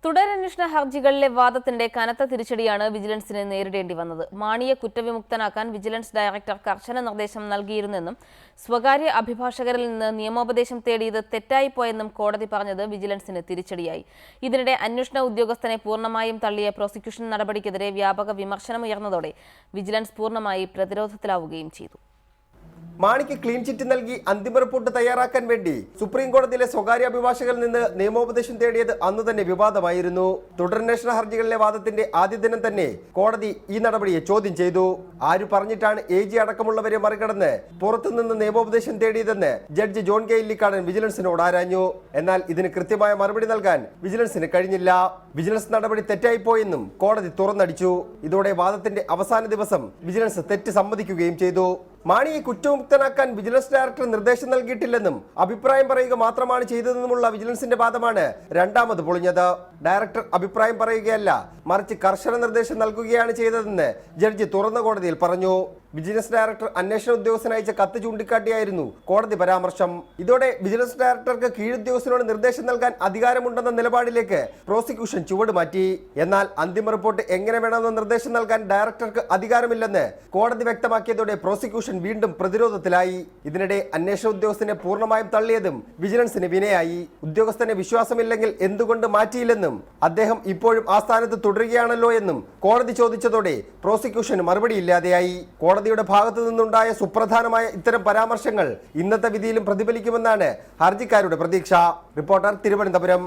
തുടരന്വേഷണ ഹർജികളിലെ വാദത്തിന്റെ കനത്ത തിരിച്ചടിയാണ് വിജിലൻസിന് നേരിടേണ്ടി വന്നത്. മാണിയെ കുറ്റവിമുക്തനാക്കാൻ വിജിലൻസ് ഡയറക്ടർ കർശന നിർദ്ദേശം നൽകിയിരുന്നെന്നും സ്വകാര്യ അഭിഭാഷകരിൽ നിന്ന് നിയമോപദേശം തേടിയത് തെറ്റായിപ്പോയെന്നും കോടതി പറഞ്ഞത് വിജിലൻസിന് തിരിച്ചടിയായി. ഇതിനിടെ അന്വേഷണ ഉദ്യോഗസ്ഥനെ പൂർണ്ണമായും തള്ളിയ പ്രോസിക്യൂഷൻ നടപടിക്കെതിരെ വ്യാപക വിമർശനമുയർന്നതോടെ വിജിലൻസ് പൂർണ്ണമായി പ്രതിരോധത്തിലാവുകയും ചെയ്തു. മാണിക്ക് ക്ലീൻ ചിറ്റ് നൽകി അന്തിമ റിപ്പോർട്ട് തയ്യാറാക്കാൻ വേണ്ടി സുപ്രീം കോടതിയിലെ സ്വകാര്യ അഭിഭാഷകരിൽ നിന്ന് നിയമോപദേശം തേടിയത് അന്ന് തന്നെ വിവാദമായിരുന്നു. തുടരന്വേഷണ ഹർജികളിലെ വാദത്തിന്റെ ആദ്യ ദിനം തന്നെ കോടതി ഈ നടപടിയെ ചോദ്യം ചെയ്തു. ആര് പറഞ്ഞിട്ടാണ് AG അടക്കമുള്ളവരെ മറികടന്ന് പുറത്തുനിന്ന് നിയമോപദേശം തേടിയതെന്ന് ജഡ്ജി ജോൺ കെ ഇല്ലിക്കാടൻ വിജിലൻസിനോട് ആരാഞ്ഞു. എന്നാൽ ഇതിന് കൃത്യമായ മറുപടി നൽകാൻ വിജിലൻസിന് കഴിഞ്ഞില്ല. വിജിലൻസ് നടപടി തെറ്റായിപ്പോയെന്നും കോടതി തുറന്നടിച്ചു. ഇതോടെ വാദത്തിന്റെ അവസാന ദിവസം വിജിലൻസ് തെറ്റ് സമ്മതിക്കുകയും ചെയ്തു. മാണിയെ കുറ്റമുക്തനാക്കാൻ വിജിലൻസ് ഡയറക്ടർ നിർദ്ദേശം നൽകിയിട്ടില്ലെന്നും അഭിപ്രായം പറയുക മാത്രമാണ് ചെയ്തതെന്നുമുള്ള വിജിലൻസിന്റെ വാദമാണ് രണ്ടാമത് പൊളിഞ്ഞത്. ഡയറക്ടർ അഭിപ്രായം പറയുകയല്ല, മറിച്ച് കർശന നിർദ്ദേശം നൽകുകയാണ് ചെയ്തതെന്ന് ജഡ്ജി തുറന്ന കോടതിയിൽ പറഞ്ഞു. വിജിലൻസ് ഡയറക്ടർ അന്വേഷണ ഉദ്യോഗസ്ഥന് അയച്ച കത്ത് ചൂണ്ടിക്കാട്ടിയായിരുന്നു കോടതി പരാമർശം. ഇതോടെ വിജിലൻസ് ഡയറക്ടർക്ക് കീഴുദ്യോഗസ്ഥനോട് നിർദ്ദേശം നൽകാൻ അധികാരമുണ്ടെന്ന നിലപാടിലേക്ക് പ്രോസിക്യൂഷൻ ചുവട് മാറ്റി. എന്നാൽ അന്തിമ റിപ്പോർട്ട് എങ്ങനെ വേണമെന്ന നിർദ്ദേശം നൽകാൻ ഡയറക്ടർക്ക് അധികാരമില്ലെന്ന് കോടതി വ്യക്തമാക്കിയതോടെ പ്രോസിക്യൂഷൻ വീണ്ടും പ്രതിരോധത്തിലായി. ഇതിനിടെ അന്വേഷണ ഉദ്യോഗസ്ഥനെ പൂർണ്ണമായും തള്ളിയതും വിജിലൻസിന് വിനയായി. ഉദ്യോഗസ്ഥനെ വിശ്വാസമില്ലെങ്കിൽ എന്തുകൊണ്ട് മാറ്റിയില്ലെന്നും അദ്ദേഹം ഇപ്പോഴും ആ സ്ഥാനത്ത് തുടരുകയാണല്ലോ എന്നും കോടതി ചോദിച്ചതോടെ പ്രോസിക്യൂഷന് മറുപടിയില്ലാതെയായി. കോടതിയുടെ ഭാഗത്തു നിന്നുണ്ടായ സുപ്രധാനമായ ഇത്തരം പരാമർശങ്ങൾ ഇന്നത്തെ വിധിയിലും പ്രതിഫലിക്കുമെന്നാണ് ഹർജിക്കാരുടെ പ്രതീക്ഷ. റിപ്പോർട്ടർ, തിരുവനന്തപുരം.